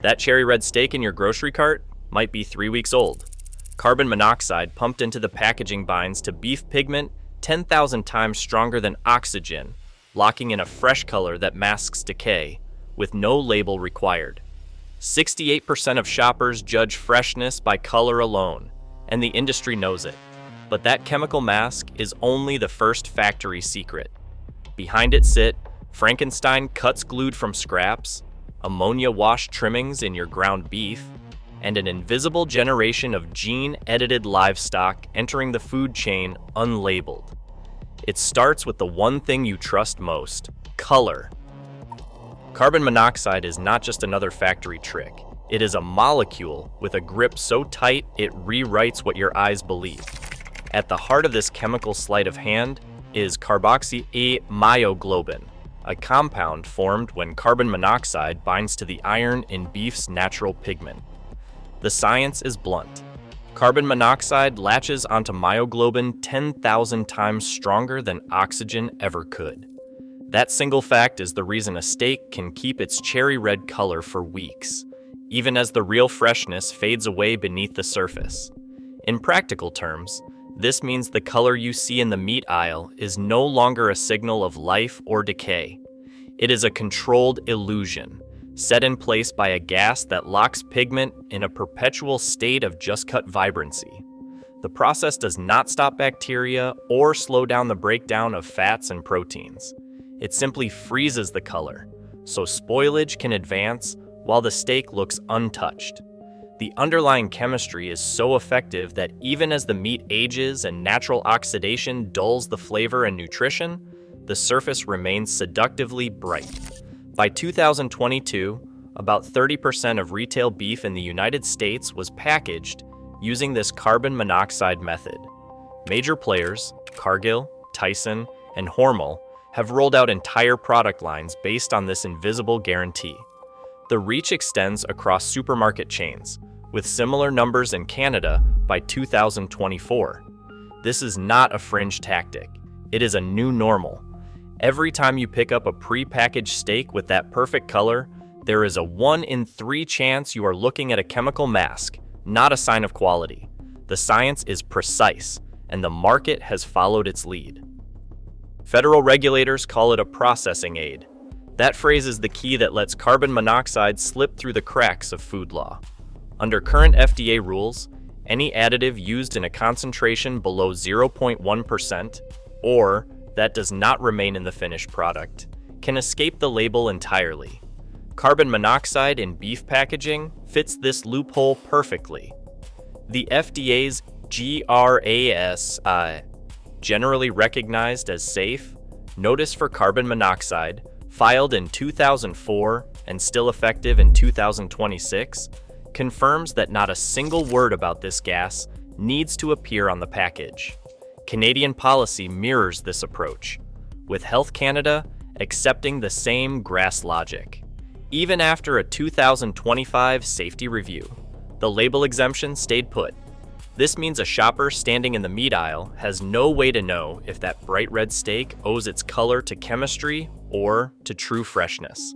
That cherry red steak in your grocery cart might be 3 weeks old. Carbon monoxide pumped into the packaging binds to beef pigment 10,000 times stronger than oxygen, locking in a fresh color that masks decay, with no label required. 68% of shoppers judge freshness by color alone, and the industry knows it. But that chemical mask is only the first factory secret. Behind it sit Frankenstein cuts glued from scraps, ammonia-washed trimmings in your ground beef, and an invisible generation of gene-edited livestock entering the food chain unlabeled. It starts with the one thing you trust most: color. Carbon monoxide is not just another factory trick. It is a molecule with a grip so tight it rewrites what your eyes believe. At the heart of this chemical sleight of hand is carboxymyoglobin, a compound formed when carbon monoxide binds to the iron in beef's natural pigment. The science is blunt. Carbon monoxide latches onto myoglobin 10,000 times stronger than oxygen ever could. That single fact is the reason a steak can keep its cherry red color for weeks, even as the real freshness fades away beneath the surface. In practical terms, this means the color you see in the meat aisle is no longer a signal of life or decay. It is a controlled illusion, set in place by a gas that locks pigment in a perpetual state of just-cut vibrancy. The process does not stop bacteria or slow down the breakdown of fats and proteins. It simply freezes the color, so spoilage can advance while the steak looks untouched. The underlying chemistry is so effective that even as the meat ages and natural oxidation dulls the flavor and nutrition, the surface remains seductively bright. By 2022, about 30% of retail beef in the United States was packaged using this carbon monoxide method. Major players, Cargill, Tyson, and Hormel, have rolled out entire product lines based on this invisible guarantee. The reach extends across supermarket chains, with similar numbers in Canada by 2024. This is not a fringe tactic. It is a new normal. Every time you pick up a pre-packaged steak with that perfect color, there is a 1 in 3 chance you are looking at a chemical mask, not a sign of quality. The science is precise, and the market has followed its lead. Federal regulators call it a processing aid. That phrase is the key that lets carbon monoxide slip through the cracks of food law. Under current FDA rules, any additive used in a concentration below 0.1%, or that does not remain in the finished product, can escape the label entirely. Carbon monoxide in beef packaging fits this loophole perfectly. The FDA's GRAS, generally recognized as safe, notice for carbon monoxide, filed in 2004 and still effective in 2026, confirms that not a single word about this gas needs to appear on the package. Canadian policy mirrors this approach, with Health Canada accepting the same GRAS logic. Even after a 2025 safety review, the label exemption stayed put. This means a shopper standing in the meat aisle has no way to know if that bright red steak owes its color to chemistry or to true freshness.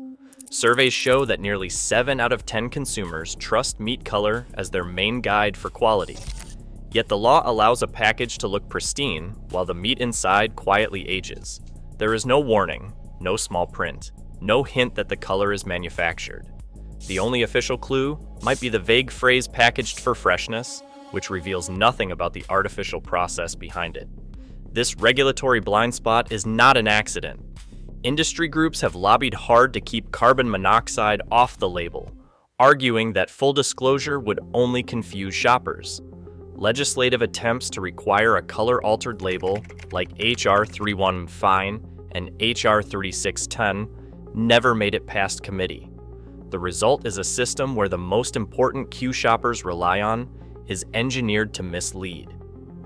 Surveys show that nearly 7 out of 10 consumers trust meat color as their main guide for quality. Yet the law allows a package to look pristine while the meat inside quietly ages. There is no warning, no small print, no hint that the color is manufactured. The only official clue might be the vague phrase "packaged for freshness," which reveals nothing about the artificial process behind it. This regulatory blind spot is not an accident. Industry groups have lobbied hard to keep carbon monoxide off the label, arguing that full disclosure would only confuse shoppers. Legislative attempts to require a color-altered label, like H.R. 3115 and H.R. 3610, never made it past committee. The result is a system where the most important cue shoppers rely on is engineered to mislead,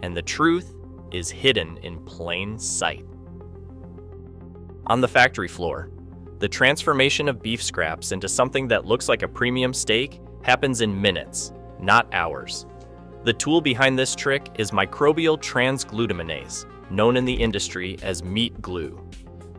and the truth is hidden in plain sight. On the factory floor, the transformation of beef scraps into something that looks like a premium steak happens in minutes, not hours. The tool behind this trick is microbial transglutaminase, known in the industry as meat glue.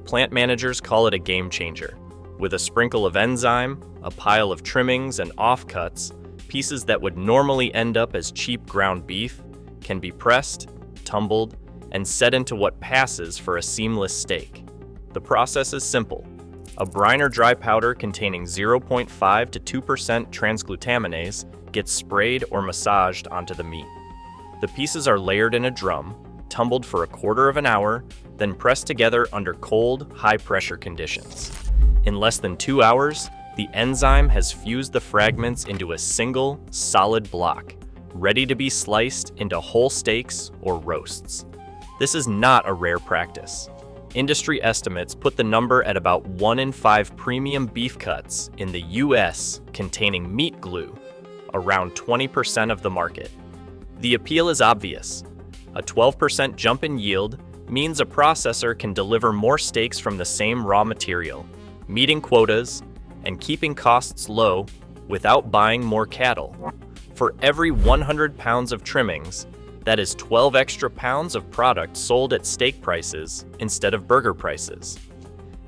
Plant managers call it a game changer. With a sprinkle of enzyme, a pile of trimmings and offcuts, pieces that would normally end up as cheap ground beef can be pressed, tumbled, and set into what passes for a seamless steak. The process is simple. A brine or dry powder containing 0.5 to 2% transglutaminase gets sprayed or massaged onto the meat. The pieces are layered in a drum, tumbled for a quarter of an hour, then pressed together under cold, high-pressure conditions. In less than 2 hours, the enzyme has fused the fragments into a single, solid block, ready to be sliced into whole steaks or roasts. This is not a rare practice. Industry estimates put the number at about 1 in 5 premium beef cuts in the US containing meat glue, around 20% of the market. The appeal is obvious. A 12% jump in yield means a processor can deliver more steaks from the same raw material, meeting quotas and keeping costs low without buying more cattle. For every 100 pounds of trimmings, that is 12 extra pounds of product sold at steak prices instead of burger prices.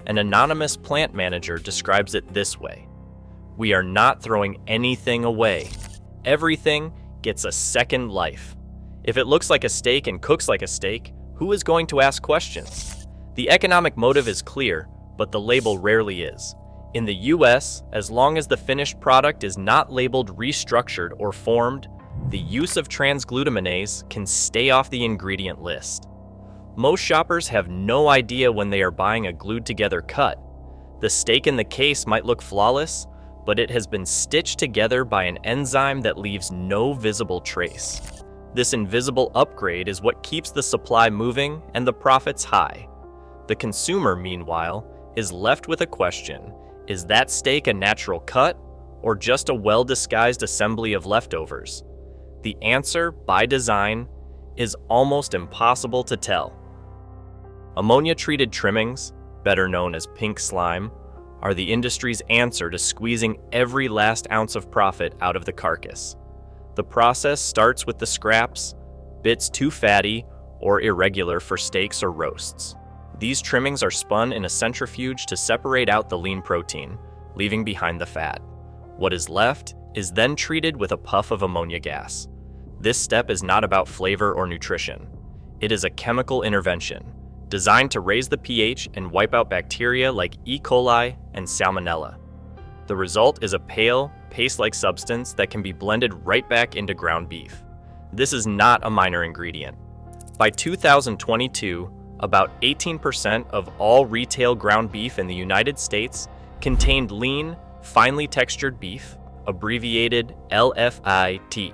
An anonymous plant manager describes it this way: "We are not throwing anything away. Everything gets a second life. If it looks like a steak and cooks like a steak, who is going to ask questions?" The economic motive is clear, but the label rarely is. In the US, as long as the finished product is not labeled restructured or formed, the use of transglutaminase can stay off the ingredient list. Most shoppers have no idea when they are buying a glued-together cut. The steak in the case might look flawless, but it has been stitched together by an enzyme that leaves no visible trace. This invisible upgrade is what keeps the supply moving and the profits high. The consumer, meanwhile, is left with a question: is that steak a natural cut or just a well-disguised assembly of leftovers? The answer, by design, is almost impossible to tell. Ammonia-treated trimmings, better known as pink slime, are the industry's answer to squeezing every last ounce of profit out of the carcass. The process starts with the scraps, bits too fatty or irregular for steaks or roasts. These trimmings are spun in a centrifuge to separate out the lean protein, leaving behind the fat. What is left is then treated with a puff of ammonia gas. This step is not about flavor or nutrition. It is a chemical intervention designed to raise the pH and wipe out bacteria like E. coli and Salmonella. The result is a pale, paste-like substance that can be blended right back into ground beef. This is not a minor ingredient. By 2022, about 18% of all retail ground beef in the United States contained lean, finely textured beef, abbreviated LFIT.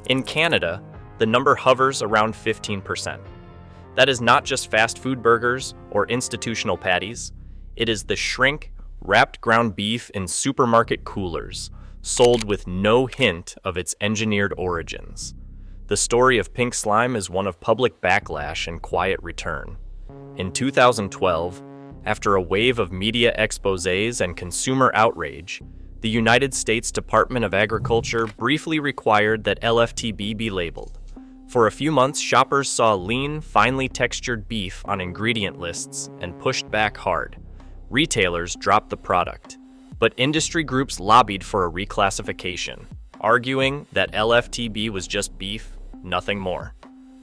In Canada, the number hovers around 15%. That is not just fast food burgers or institutional patties. It is the shrink, wrapped ground beef in supermarket coolers, sold with no hint of its engineered origins. The story of pink slime is one of public backlash and quiet return. In 2012, after a wave of media exposés and consumer outrage, the United States Department of Agriculture briefly required that LFTB be labeled. For a few months, shoppers saw lean, finely textured beef on ingredient lists and pushed back hard. Retailers dropped the product, but industry groups lobbied for a reclassification, arguing that LFTB was just beef, nothing more.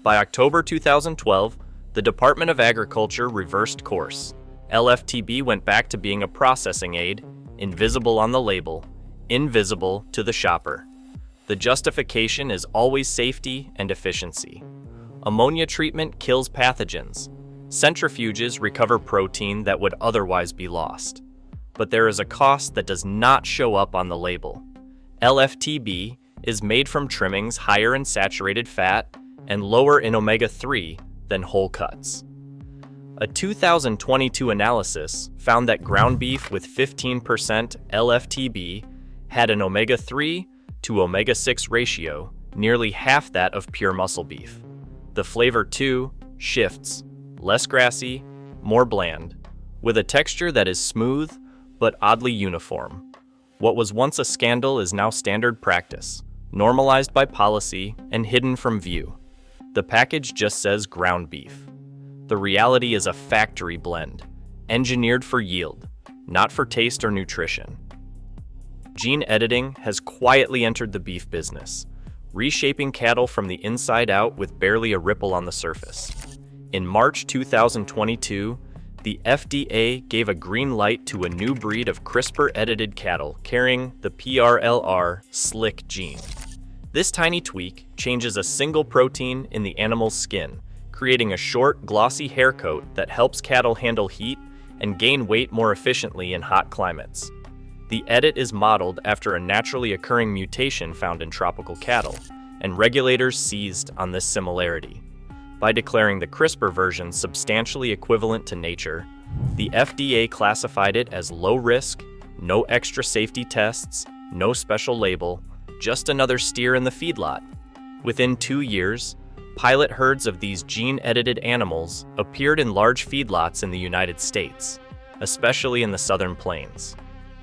By October 2012, the Department of Agriculture reversed course. LFTB went back to being a processing aid, invisible on the label, invisible to the shopper. The justification is always safety and efficiency. Ammonia treatment kills pathogens. Centrifuges recover protein that would otherwise be lost. But there is a cost that does not show up on the label. LFTB is made from trimmings higher in saturated fat and lower in omega-3 than whole cuts. A 2022 analysis found that ground beef with 15% LFTB had an omega-3 to omega-6 ratio, nearly half that of pure muscle beef. The flavor, too, shifts, less grassy, more bland, with a texture that is smooth but oddly uniform. What was once a scandal is now standard practice, normalized by policy and hidden from view. The package just says ground beef. The reality is a factory blend, engineered for yield, not for taste or nutrition. Gene editing has quietly entered the beef business, reshaping cattle from the inside out with barely a ripple on the surface. In March 2022, the FDA gave a green light to a new breed of CRISPR-edited cattle carrying the PRLR SLC gene. This tiny tweak changes a single protein in the animal's skin, creating a short, glossy hair coat that helps cattle handle heat and gain weight more efficiently in hot climates. The edit is modeled after a naturally occurring mutation found in tropical cattle, and regulators seized on this similarity. By declaring the CRISPR version substantially equivalent to nature, the FDA classified it as low risk, no extra safety tests, no special label, just another steer in the feedlot. Within 2 years, pilot herds of these gene-edited animals appeared in large feedlots in the United States, especially in the Southern Plains.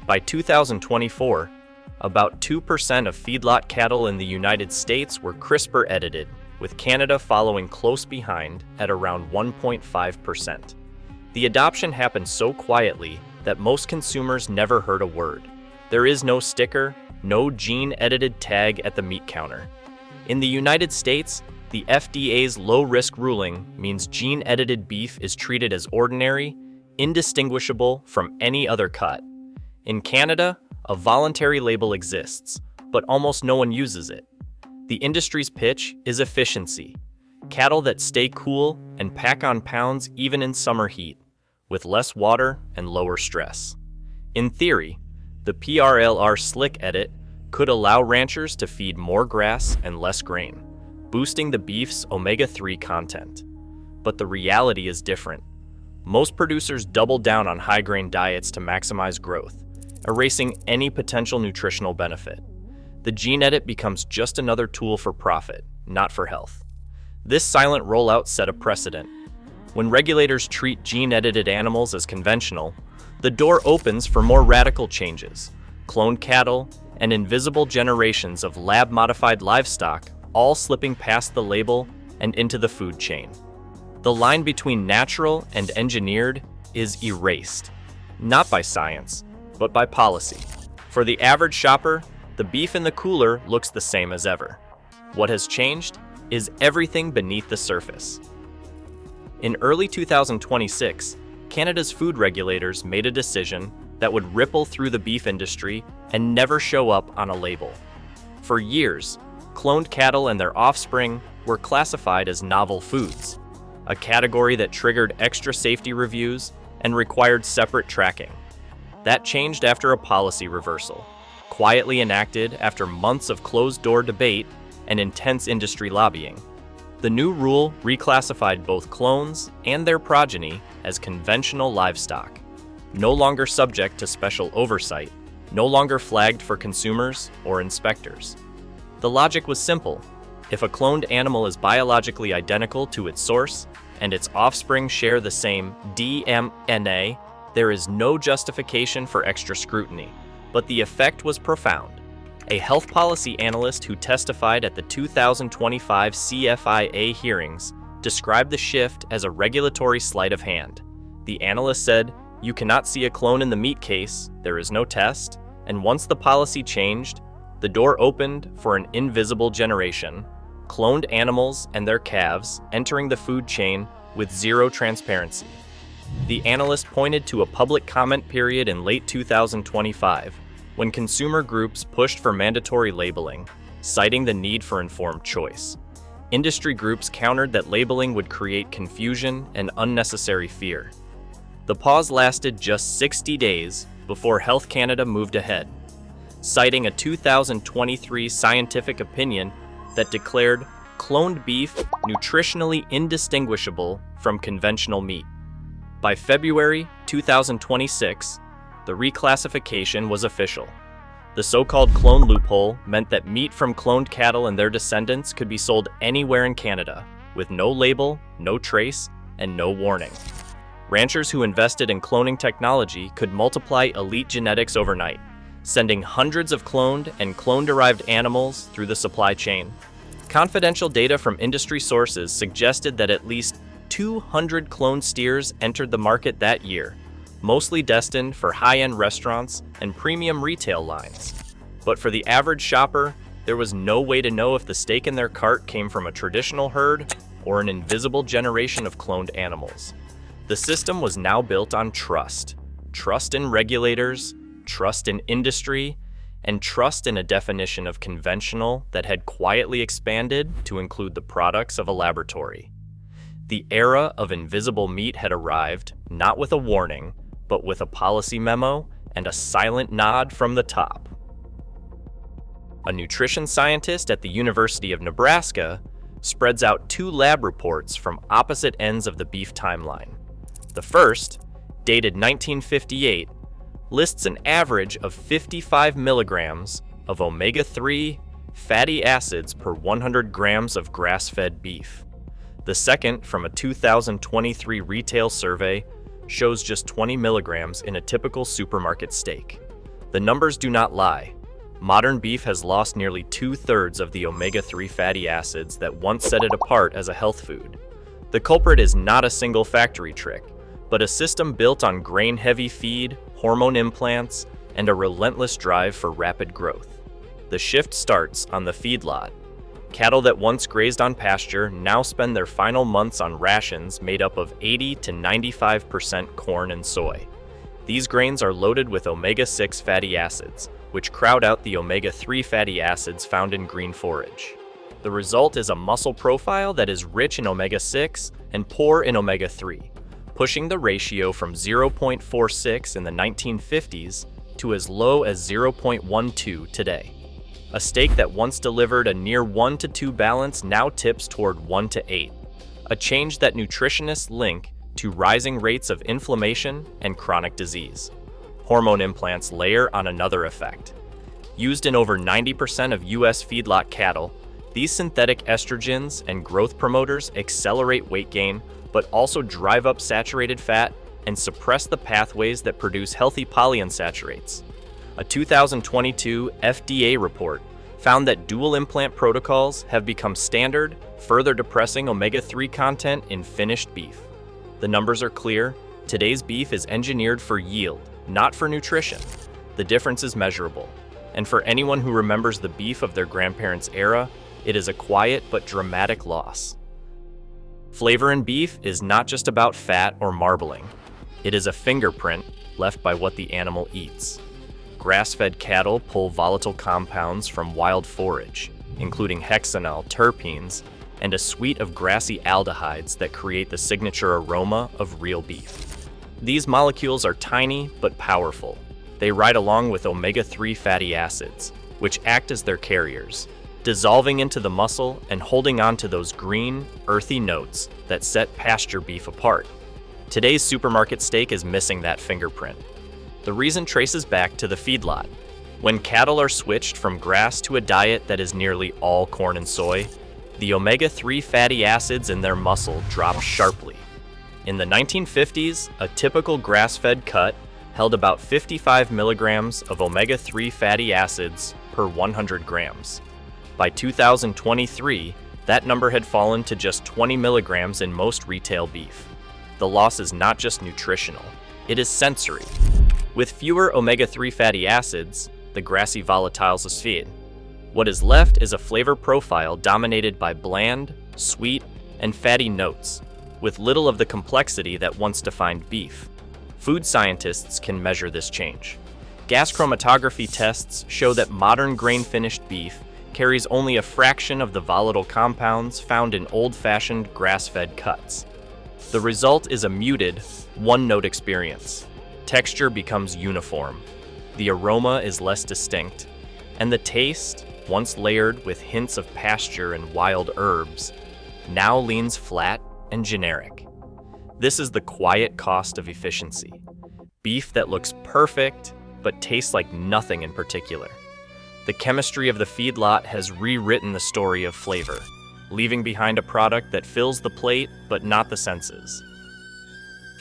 By 2024, about 2% of feedlot cattle in the United States were CRISPR-edited, with Canada following close behind at around 1.5%. The adoption happened so quietly that most consumers never heard a word. There is no sticker, no gene-edited tag at the meat counter. In the United States, the FDA's low-risk ruling means gene-edited beef is treated as ordinary, indistinguishable from any other cut. In Canada, a voluntary label exists, but almost no one uses it. The industry's pitch is efficiency, cattle that stay cool and pack on pounds even in summer heat, with less water and lower stress. In theory, the PRLR SLC edit could allow ranchers to feed more grass and less grain, boosting the beef's omega-3 content. But the reality is different. Most producers double down on high-grain diets to maximize growth, erasing any potential nutritional benefit. The gene edit becomes just another tool for profit, not for health. This silent rollout set a precedent. When regulators treat gene-edited animals as conventional, the door opens for more radical changes. Cloned cattle and invisible generations of lab-modified livestock all slipping past the label and into the food chain. The line between natural and engineered is erased, not by science, but by policy. For the average shopper, the beef in the cooler looks the same as ever. What has changed is everything beneath the surface. In early 2026, Canada's food regulators made a decision that would ripple through the beef industry and never show up on a label. For years, cloned cattle and their offspring were classified as novel foods, a category that triggered extra safety reviews and required separate tracking. That changed after a policy reversal, quietly enacted after months of closed-door debate and intense industry lobbying. The new rule reclassified both clones and their progeny as conventional livestock, no longer subject to special oversight, no longer flagged for consumers or inspectors. The logic was simple. If a cloned animal is biologically identical to its source and its offspring share the same DNA, there is no justification for extra scrutiny. But the effect was profound. A health policy analyst who testified at the 2025 CFIA hearings described the shift as a regulatory sleight of hand. The analyst said, "You cannot see a clone in the meat case, there is no test, and once the policy changed, the door opened for an invisible generation, cloned animals and their calves entering the food chain with zero transparency." The analyst pointed to a public comment period in late 2025, when consumer groups pushed for mandatory labeling, citing the need for informed choice. Industry groups countered that labeling would create confusion and unnecessary fear. The pause lasted just 60 days before Health Canada moved ahead, citing a 2023 scientific opinion that declared cloned beef nutritionally indistinguishable from conventional meat. By February 2026, the reclassification was official. The so-called clone loophole meant that meat from cloned cattle and their descendants could be sold anywhere in Canada, with no label, no trace, and no warning. Ranchers who invested in cloning technology could multiply elite genetics overnight, sending hundreds of cloned and clone-derived animals through the supply chain. Confidential data from industry sources suggested that at least 200 cloned steers entered the market that year, mostly destined for high-end restaurants and premium retail lines. But for the average shopper, there was no way to know if the steak in their cart came from a traditional herd or an invisible generation of cloned animals. The system was now built on trust. Trust in regulators, trust in industry, and trust in a definition of conventional that had quietly expanded to include the products of a laboratory. The era of invisible meat had arrived, not with a warning, but with a policy memo and a silent nod from the top. A nutrition scientist at the University of Nebraska spreads out two lab reports from opposite ends of the beef timeline. The first, dated 1958, lists an average of 55 milligrams of omega-3 fatty acids per 100 grams of grass-fed beef. The second, from a 2023 retail survey, shows just 20 milligrams in a typical supermarket steak. The numbers do not lie. Modern beef has lost nearly 2/3 of the omega-3 fatty acids that once set it apart as a health food. The culprit is not a single factory trick, but a system built on grain-heavy feed, hormone implants, and a relentless drive for rapid growth. The shift starts on the feedlot. Cattle that once grazed on pasture now spend their final months on rations made up of 80 to 95% corn and soy. These grains are loaded with omega-6 fatty acids, which crowd out the omega-3 fatty acids found in green forage. The result is a muscle profile that is rich in omega-6 and poor in omega-3, pushing the ratio from 0.46 in the 1950s to as low as 0.12 today. A steak that once delivered a near 1-2 balance now tips toward 1-8, a change that nutritionists link to rising rates of inflammation and chronic disease. Hormone implants layer on another effect. Used in over 90% of U.S. feedlot cattle, these synthetic estrogens and growth promoters accelerate weight gain, but also drive up saturated fat and suppress the pathways that produce healthy polyunsaturates. A 2022 FDA report found that dual implant protocols have become standard, further depressing omega-3 content in finished beef. The numbers are clear. Today's beef is engineered for yield, not for nutrition. The difference is measurable. And for anyone who remembers the beef of their grandparents' era, it is a quiet but dramatic loss. Flavor in beef is not just about fat or marbling. It is a fingerprint left by what the animal eats. Grass-fed cattle pull volatile compounds from wild forage, including hexanol, terpenes, and a suite of grassy aldehydes that create the signature aroma of real beef. These molecules are tiny but powerful. They ride along with omega-3 fatty acids, which act as their carriers, dissolving into the muscle and holding on to those green, earthy notes that set pasture beef apart. Today's supermarket steak is missing that fingerprint. The reason traces back to the feedlot. When cattle are switched from grass to a diet that is nearly all corn and soy, the omega-3 fatty acids in their muscle drop sharply. In the 1950s, a typical grass-fed cut held about 55 milligrams of omega-3 fatty acids per 100 grams. By 2023, that number had fallen to just 20 milligrams in most retail beef. The loss is not just nutritional, it is sensory. With fewer omega-3 fatty acids, the grassy volatiles aside, what is left is a flavor profile dominated by bland, sweet, and fatty notes, with little of the complexity that once defined beef. Food scientists can measure this change. Gas chromatography tests show that modern grain-finished beef carries only a fraction of the volatile compounds found in old-fashioned grass-fed cuts. The result is a muted, one-note experience. Texture becomes uniform, the aroma is less distinct, and the taste, once layered with hints of pasture and wild herbs, now leans flat and generic. This is the quiet cost of efficiency. Beef that looks perfect, but tastes like nothing in particular. The chemistry of the feedlot has rewritten the story of flavor, leaving behind a product that fills the plate but not the senses.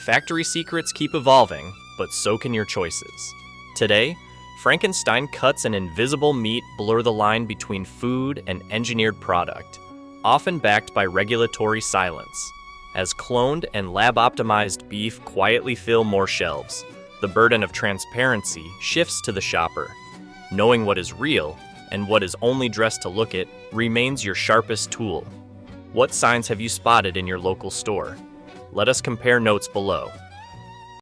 Factory secrets keep evolving, but so can your choices. Today, Frankenstein cuts and invisible meat blur the line between food and engineered product, often backed by regulatory silence. as cloned and lab-optimized beef quietly fill more shelves. The burden of transparency shifts to the shopper. Knowing what is real and what is only dressed to look it remains your sharpest tool. What signs have you spotted in your local store? Let us compare notes below.